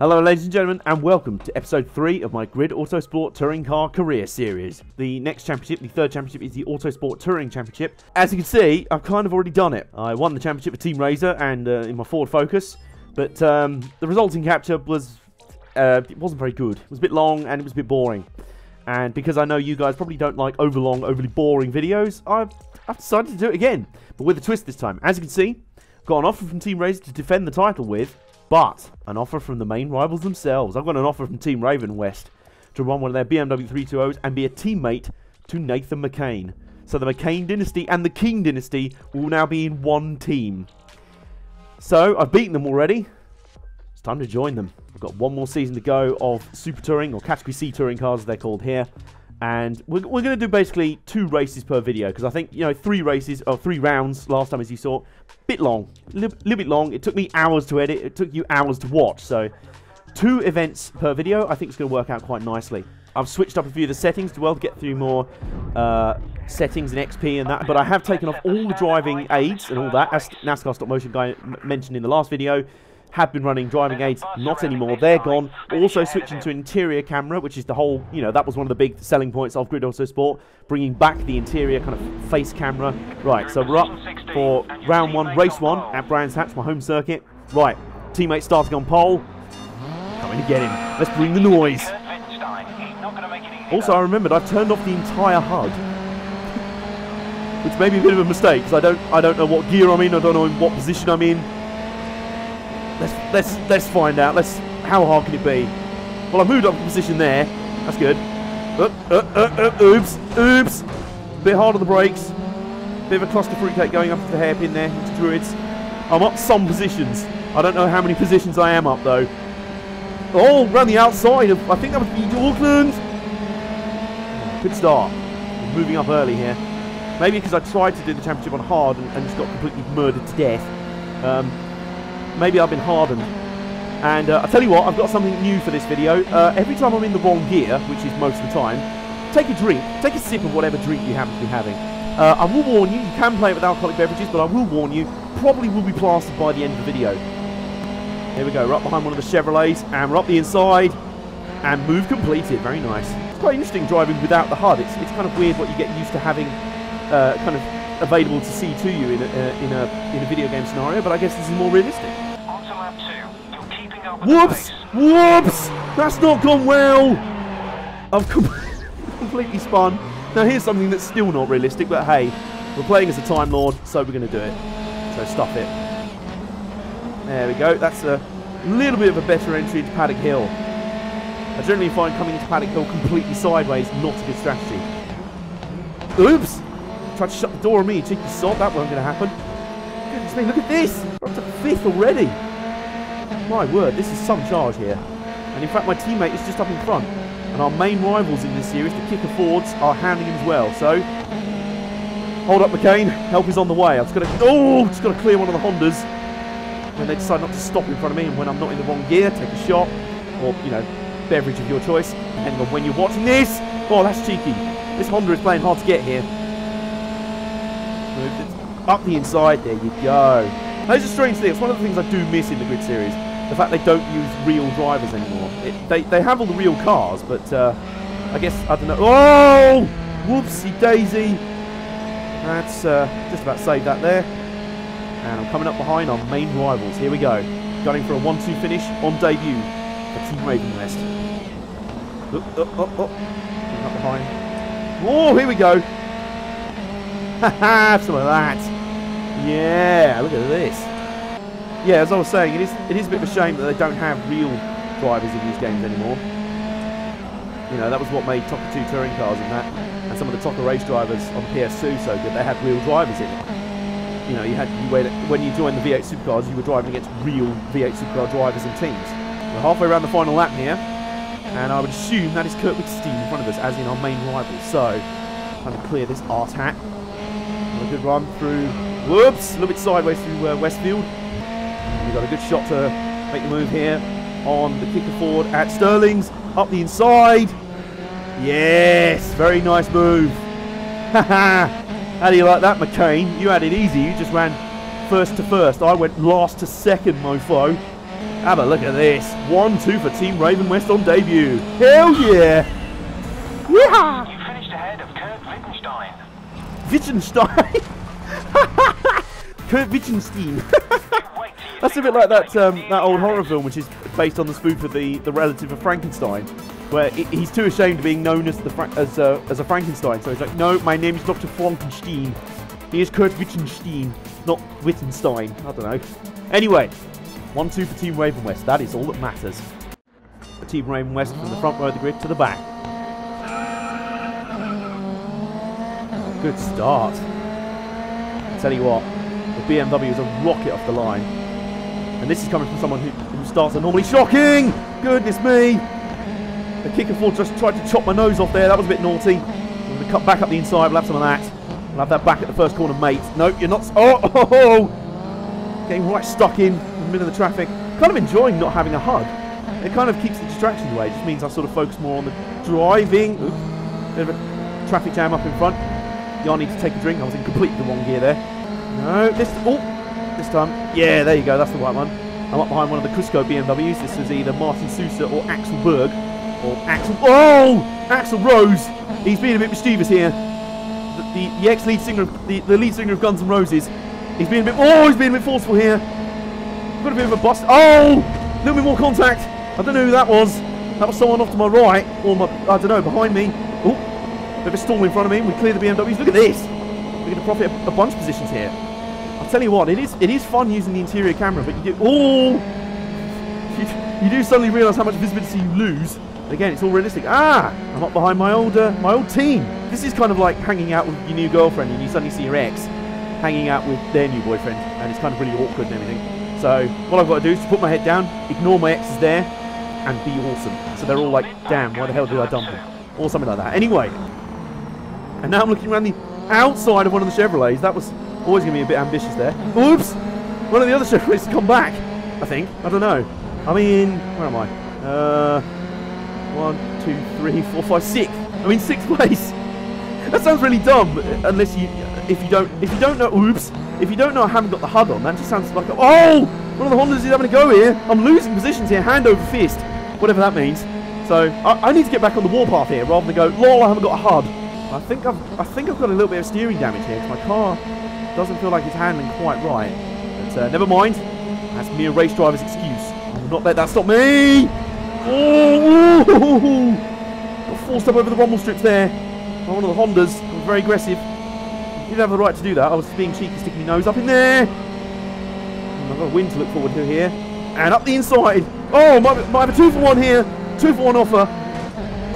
Hello ladies and gentlemen, and welcome to episode 3 of my Grid Autosport Touring Car Career Series. The next championship, the third championship, is the Autosport Touring Championship. As you can see, I've kind of already done it. I won the championship with Team Razor and in my Ford Focus, but the resulting capture was, it wasn't very good. It was a bit long and it was a bit boring. And because I know you guys probably don't like overlong, overly boring videos, I've decided to do it again, but with a twist this time. As you can see, I've got an offer from Team Razor to defend the title with, but an offer from the main rivals themselves. I've got an offer from Team Ravenwest to run one of their BMW 320s and be a teammate to Nathan McKane. So the McKane dynasty and the King dynasty will now be in one team. So I've beaten them already. It's time to join them. I've got one more season to go of Super Touring, or Category C Touring cars as they're called here. And we're going to do basically 2 races per video, because I think, you know, 3 races, or 3 rounds last time, as you saw, bit long, a little bit long. It took me hours to edit, it took you hours to watch, so 2 events per video, I think it's going to work out quite nicely. I've switched up a few of the settings to get through more settings and XP and that, but I have taken off all the driving aids and all that, as NASCAR Stop Motion guy mentioned in the last video. Have been running driving aids, not anymore, they're gone. Also switching to an interior camera, which is the whole, you know, that was one of the big selling points of Grid Autosport, bringing back the interior kind of face camera. Right, so we're up for round 1, race 1 at Brands Hatch, my home circuit. Right, teammate starting on pole. Coming to get him. Let's bring the noise. Also, I remembered I've turned off the entire HUD, which may be a bit of a mistake, because I don't know what gear I'm in, I don't know in what position I'm in. Let's find out. How hard can it be? Well, I moved up the position there. That's good. Oops. Bit hard on the brakes. Bit of a cluster fruitcake going up to the hairpin there into Druids. I'm up some positions. I don't know how many positions I am up though. Oh, around the outside of, I think that was Auckland. Good start. I'm moving up early here. Maybe because I tried to do the championship on hard and just got completely murdered to death. Maybe I've been hardened. And I'll tell you what, I've got something new for this video. Every time I'm in the wrong gear, which is most of the time, take a drink, take a sip of whatever drink you happen to be having. I will warn you, you can play it with alcoholic beverages, but I will warn you, probably will be plastered by the end of the video. Here we go, we're up behind one of the Chevrolets, and we're up the inside, and move completed, very nice. It's quite interesting driving without the HUD. It's kind of weird what you get used to having kind of available to see to you in a video game scenario, but I guess this is more realistic. Whoops! Whoops! That's not gone well! I've completely spun. Now here's something that's still not realistic, but hey, we're playing as a Time Lord, so we're going to do it. So stuff it. There we go. That's a little bit of a better entry into Paddock Hill. I generally find coming into Paddock Hill completely sideways not a good strategy. Oops! Tried to shut the door on me, cheeky sod. That wasn't going to happen. Goodness me, look at this! We're up to 5th already. My word, this is some charge here. And in fact, my teammate is just up in front. And our main rivals in this series, the Kicker Fords, are hounding him as well. So, hold up, McKane. Help is on the way. I've just got to clear one of the Hondas. When they decide not to stop in front of me, and when I'm not in the wrong gear, take a shot. Or, you know, beverage of your choice, depending on when you're watching this. Oh, that's cheeky. This Honda is playing hard to get here. Moved it up the inside. There you go. Those are strange things. One of the things I do miss in the Grid series. The fact they don't use real drivers anymore. They have all the real cars, but I guess, I don't know. Oh! Whoopsie daisy. That's just about saved that there. And I'm coming up behind our main rivals. Here we go. Going for a 1-2 finish on debut for Team Ravenwest. Up behind. Oh, here we go. Haha, some of that. Yeah, look at this. Yeah, as I was saying, it is a bit of a shame that they don't have real drivers in these games anymore. You know, that was what made TOCA 2 touring cars and that, and some of the TOCA race drivers on PS2 so good. They had real drivers in it. You know, when you joined the V8 Supercars, you were driving against real V8 Supercar drivers and teams. We're halfway around the final lap here, and I would assume that is Kurt Wickstein in front of us, as in our main rival. So, trying to clear this arse hat. A good run through. Whoops! A little bit sideways through Westfield. We've got a good shot to make the move here on the Kicker Ford at Sterling's. Up the inside. Yes! Very nice move. Haha! How do you like that, McKane? You had it easy. You just ran first to first. I went last to second, mofo. Have a look at this. 1-2 for Team Ravenwest on debut. Hell yeah! Yeehaw! You finished ahead of Kurt Wittgenstein. Wittgenstein? Kurt Wittgenstein. That's a bit like that old horror film, which is based on the spoof of the relative of Frankenstein, where he's too ashamed of being known as a Frankenstein. So he's like, no, my name is Dr. Frankenstein. He is Kurt Wittgenstein, not Wittenstein. I don't know. Anyway, 1-2 for Team Ravenwest. That is all that matters. For Team Ravenwest from the front row of the grid to the back. Good start. I'll tell you what, the BMW is a rocket off the line. And this is coming from someone who starts are normally shocking! Goodness me! The kicker forward just tried to chop my nose off there. That was a bit naughty. I'm going to cut back up the inside. We'll have some of that. We'll have that back at the first corner, mate. Nope, you're not. Oh! Getting right stuck in the middle of the traffic. Kind of enjoying not having a hug. It kind of keeps the distractions away. It just means I sort of focus more on the driving. Oops. Bit of a traffic jam up in front. I need to take a drink. I was in completely the wrong gear there. No, this time. Yeah, there you go. That's the right one. I'm up behind one of the Cusco BMWs. This was either Martin Sousa or Axel Berg. Or Axel. Oh! Axel Rose! He's being a bit mischievous here. The ex-lead singer, the lead singer of Guns N' Roses. He's being a bit forceful here. Got a bit of a bust. Oh! A little bit more contact. I don't know who that was. That was someone off to my right. Or I don't know, behind me. Oh! Bit of a stall in front of me. We clear the BMWs. Look at this. We're going to profit a bunch of positions here. I'll tell you what, it is fun using the interior camera, but you do suddenly realise how much visibility you lose. Again, it's all realistic. I'm up behind my old team. This is kind of like hanging out with your new girlfriend and you suddenly see your ex hanging out with their new boyfriend, and it's kind of really awkward and everything. So what I've got to do is to put my head down, ignore my exes there, and be awesome. So they're all like, damn, why the hell did I dump him? Or something like that. Anyway, and now I'm looking around the outside of one of the Chevrolets. That was always going to be a bit ambitious there. Oops! One of the other Chevrolets has come back, I think. I don't know. I'm in... Where am I? 1, 2, 3, 4, 5, 6. I'm in 6th place. That sounds really dumb, unless if you don't know... Oops! If you don't know I haven't got the HUD on, that just sounds like... Oh! One of the Hondas is having a go here. I'm losing positions here, hand over fist. Whatever that means. So, I need to get back on the warpath here, rather than go, lol, I haven't got a HUD. I think I've got a little bit of steering damage here, because my car doesn't feel like it's handling quite right. But never mind. That's mere race driver's excuse. I will not let that stop me. Oh! Got forced up over the rumble strips there. One of the Hondas. I was very aggressive. I did have the right to do that. I was being cheeky, sticking my nose up in there. I've got a win to look forward to here. And up the inside. Oh, might have a 2-for-1 here. 2-for-1 offer.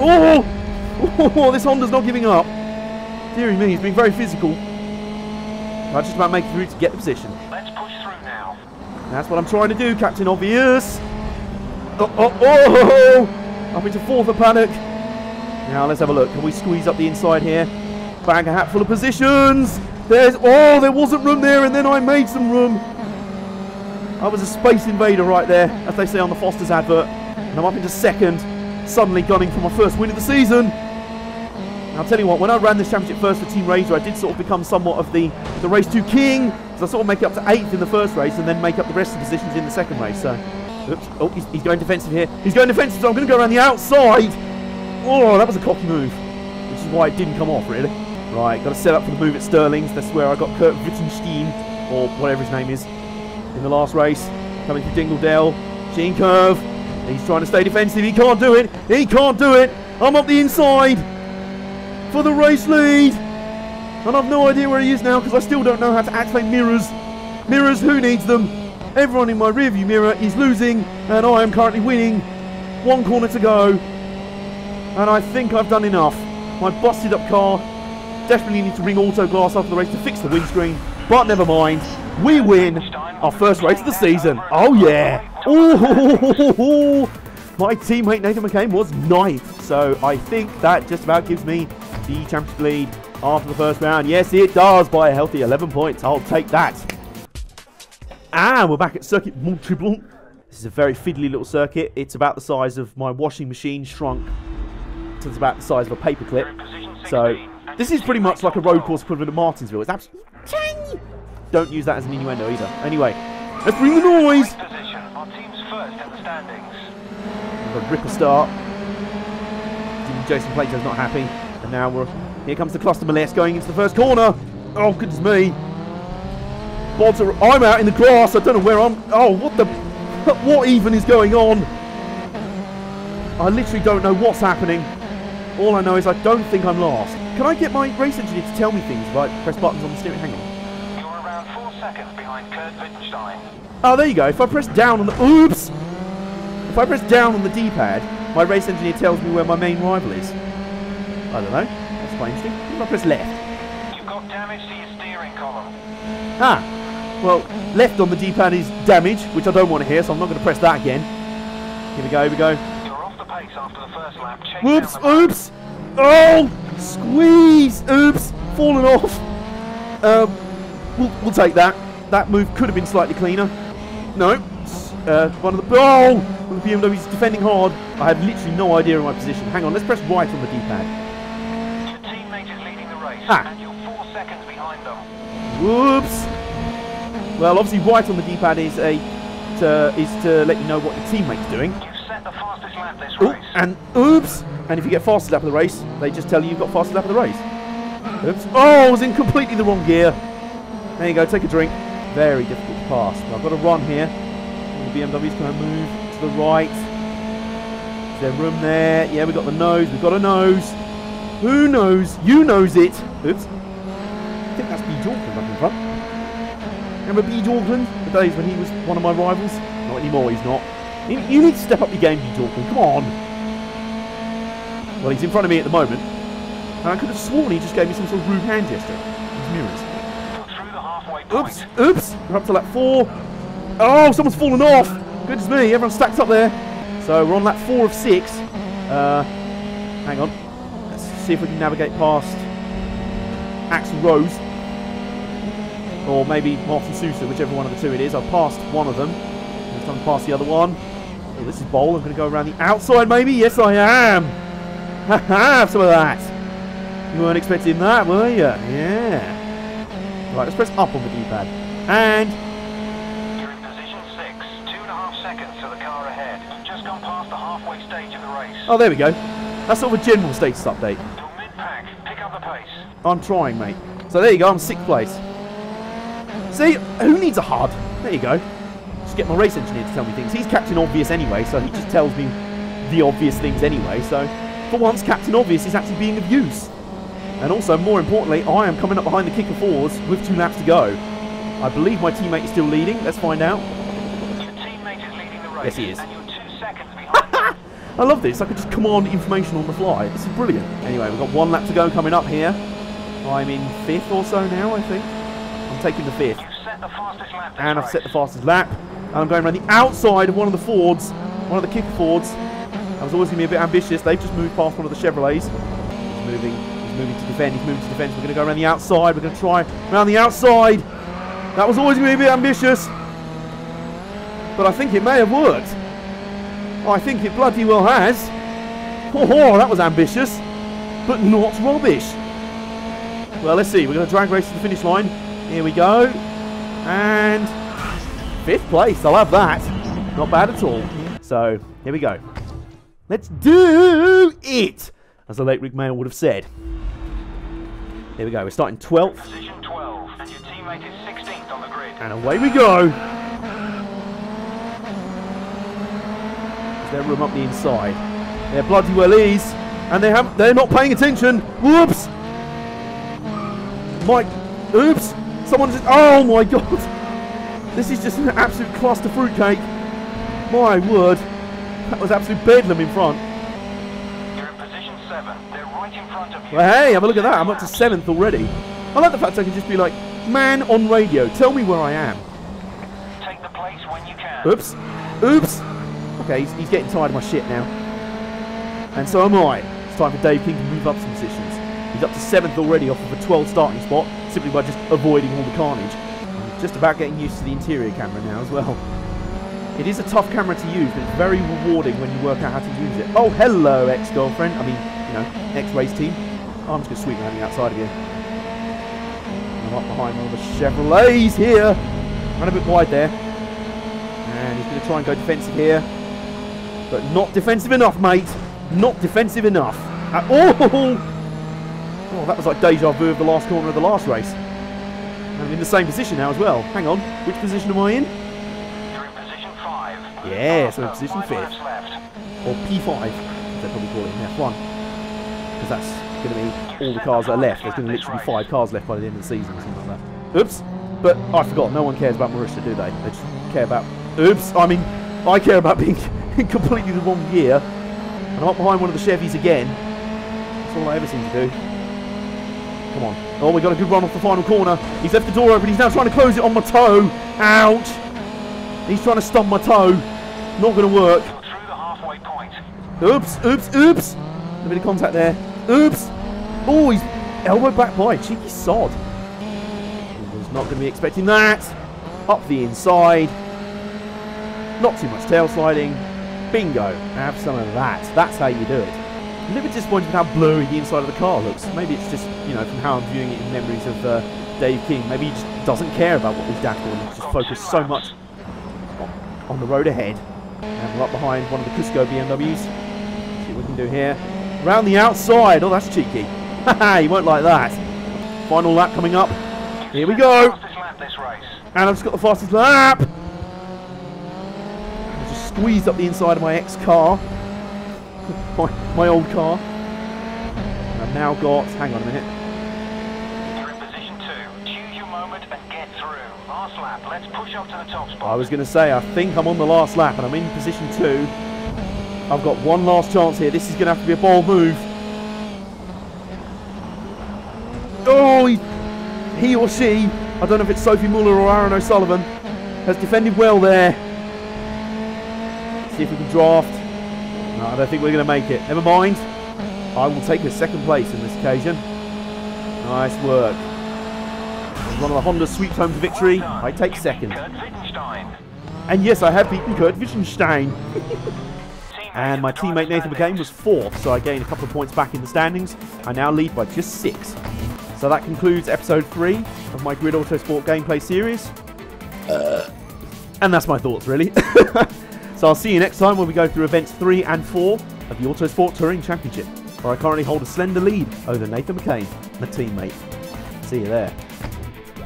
Oh! Oh, this Honda's not giving up. Deary me, he's being very physical. I just about make it through to get the position. Let's push through now. That's what I'm trying to do, Captain Obvious. Oh! Up into 4th for Panic. Now let's have a look. Can we squeeze up the inside here? Bang a hat full of positions. There wasn't room there, and then I made some room. I was a space invader right there, as they say on the Foster's advert. And I'm up into 2nd, suddenly gunning for my first win of the season. And I'll tell you what, when I ran this championship first for Team Razor, I did sort of become somewhat of the race 2 king, because I sort of make it up to 8th in the first race and then make up the rest of the positions in the second race. So, oops, oh, he's going defensive here. He's going defensive, so I'm going to go around the outside. Oh, that was a cocky move, which is why it didn't come off, really. Right, got to set up for the move at Sterling's. That's where I got Kurt Wittgenstein, or whatever his name is, in the last race. Coming through Dingledale, Gene Curve. He's trying to stay defensive. He can't do it. He can't do it. I'm up the inside for the race lead. And I've no idea where he is now, because I still don't know how to activate mirrors. Mirrors, who needs them? Everyone in my rearview mirror is losing, and I am currently winning. 1 corner to go. And I think I've done enough. My busted up car desperately needs to ring auto glass after the race to fix the windscreen. But never mind. We win our first race of the season. Oh yeah. Oh, my teammate Nathan McKane was 9th. So I think that just about gives me the championship lead after the first round. Yes, it does, by a healthy 11 points. I'll take that. And we're back at Circuit Treblant. This is a very fiddly little circuit. It's about the size of my washing machine shrunk to about the size of a paperclip. So this is pretty much like a road course equivalent of Martinsville. It's absolutely tiny. Don't use that as an innuendo either. Anyway, let's bring the noise. standings. The ripper start. Jason Plato's not happy. And now here comes the cluster molest going into the first corner. Oh, goodness me. I'm out in the grass. I don't know where I'm. Oh, what even is going on? I literally don't know what's happening. All I know is I don't think I'm last. Can I get my race engineer to tell me things if I press buttons on the steering? Hang on. You're around 4 seconds behind Kurt Wittgenstein. Oh, there you go. If I press down on the... Oops! If I press down on the D-pad, my race engineer tells me where my main rival is. I don't know. That's quite interesting. If I press left. You've got damage to your steering column. Ah! Well, left on the D-pad is damage, which I don't want to hear, so I'm not going to press that again. Here we go, here we go. You're off the pace after the first lap. Whoops! Oops! Oh! Squeeze! Oops! Fallen off. We'll take that. That move could have been slightly cleaner. No. One of the BMW's defending hard. I have literally no idea of my position. Hang on, let's press right on the D-pad. Your teammate is leading the race, Ah. and you're 4 seconds behind them. Whoops! Well, obviously, right on the D-pad is to let you know what your teammate's doing. You've set the fastest lap this Ooh, race. and oops! And if you get fastest lap of the race, they just tell you you've got fastest lap of the race. Oops! Oh, I was in completely the wrong gear. There you go. Take a drink. Very difficult to pass. But I've got to run here. The BMW's going to move to the right. Is there room there? Yeah, we've got the nose. We've got a nose. Who knows? You knows it. Oops. I think that's B. Auckland up in front. Remember B. Auckland? The days when he was one of my rivals? Not anymore, he's not. You need to step up your game, B. Auckland. Come on. Well, he's in front of me at the moment. And I could have sworn he just gave me some sort of rude hand gesture. His mirrors. You're through the halfway point. Oops. Oops. We're up to lap 4. Oh, someone's fallen off. Goodness me, everyone's stacked up there. So we're on lap 4 of 6. Hang on. Let's see if we can navigate past Axel Rose. Or maybe Martin Sousa, whichever one of the two it is. I've passed one of them. I'm trying to pass the other one. Oh, this is bold. I'm going to go around the outside maybe. Yes, I am. Ha ha, have some of that. You weren't expecting that, were you? Yeah. Right, let's press up on the D-pad. And... You're in position 6, 2.5 seconds to the car ahead. Just gone past the halfway stage of the race. oh, there we go. That's sort of a general status update. You're mid-pack. Pick up the pace. I'm trying, mate. So there you go, I'm 6th place. See, who needs a HUD? There you go. Just get my race engineer to tell me things. He's Captain Obvious anyway, so he just tells me the obvious things anyway. So, for once, Captain Obvious is actually being of use. And also, more importantly, I am coming up behind the kicker fours with 2 laps to go. I believe my teammate is still leading. Let's find out. Your teammate is leading the race. Yes, he is. And you're 2 seconds behind them. I love this. I could just command information on the fly. This is brilliant. Anyway, we've got 1 lap to go coming up here. I'm in 5th or so now, I think. I'm taking the 5th. You've set the fastest lap this And I've race. set the fastest lap. And I'm going around the outside of one of the Fords. One of the kicker Fords. I was always going to be a bit ambitious. They've just moved past one of the Chevrolets. He's moving to defend. He's moving to defend. We're going to go around the outside. We're going to try around the outside. That was always going to be a bit ambitious. But I think it may have worked. I think it bloody well has. Oh, that was ambitious. But not rubbish. Well, let's see. We're going to drag race to the finish line. Here we go. And 5th place. I'll have that. Not bad at all. So, here we go. Let's do it! As the late Rick Mail would have said. Here we go. We're starting 12th. Position 12, and your teammate is 16th on the grid. And away we go. Is there room up the inside? There bloody well is. And they're not paying attention. Whoops! Oops! Someone just... Oh my god! This is just an absolute cluster fruitcake. My word. That was absolute bedlam in front. You're in position 7. They're right in front of you. Well, hey, have a look at that. I'm up to 7th already. I like the fact I can just be like, man on radio, tell me where I am. Take the place when you can. Oops. Oops. Okay, he's getting tired of my shit now. And so am I. It's time for Dave King to move up some positions. He's up to 7th already off of a 12 starting spot, simply by just avoiding all the carnage. I'm just about getting used to the interior camera now as well. It is a tough camera to use, but it's very rewarding when you work out how to use it. Oh, hello, ex-girlfriend. I mean, you know, ex-race team. Oh, I'm just going to sweep around the outside of you. I'm up behind one of the Chevrolets here. Run a bit wide there. And he's going to try and go defensive here. But not defensive enough, mate. Not defensive enough. Oh, that was like deja vu of the last corner of the last race. I'm in the same position now as well. Hang on, which position am I in? You're in position 5. Yeah, so in position 5th. Left. Or P5, as they probably call it in F1. Because that's going to be all the cars that are left. There's going to literally be 5 cars left by the end of the season or something like that. Oops. But I forgot, no one cares about Marussia, do they? They just care about... Oops, I mean, I care about being in completely the wrong gear. And I'm up behind one of the Chevys again. That's all I ever seem to do. Come on. Oh, we got a good run off the final corner. He's left the door open. He's now trying to close it on my toe. Ouch. He's trying to stump my toe. Not going to work. You're through the halfway point. Oops, oops, oops. A bit of contact there. Oops. Oh, he's elbowed back by. Cheeky sod. Was not going to be expecting that. Up the inside. Not too much tail sliding. Bingo. Have some of that. That's how you do it. I'm a little bit disappointed with how blurry the inside of the car looks. Maybe it's just, you know, from how I'm viewing it in memories of Dave King. Maybe he just doesn't care about what his dashboard is. Just focused so much on the road ahead. And we're up behind one of the Cusco BMWs. See what we can do here. Round the outside. Oh, that's cheeky. Haha, you won't like that. Final lap coming up. Here we go. And I've just got the fastest lap. I just squeezed up the inside of my ex car. My old car. And I've now got... Hang on a minute. You're in position 2. Choose your moment and get through. Last lap. Let's push up to the top spot. I was going to say, I think I'm on the last lap and I'm in position 2. I've got one last chance here. This is going to have to be a bold move. Oh, he or she, I don't know if it's Sophie Muller or Aaron O'Sullivan, has defended well there. Let's see if we can draft. No, I don't think we're going to make it. Never mind. I will take a second place in this occasion. Nice work. One of the Honda sweeps home to victory. I take second. And yes, I have beaten Kurt Wittgenstein. And my teammate Nathan McKane was 4th, so I gained a couple of points back in the standings. I now lead by just 6. So that concludes episode 3 of my Grid Autosport gameplay series. And that's my thoughts, really. So I'll see you next time when we go through events 3 and 4 of the Autosport Touring Championship, where I currently hold a slender lead over Nathan McKane, my teammate. See you there.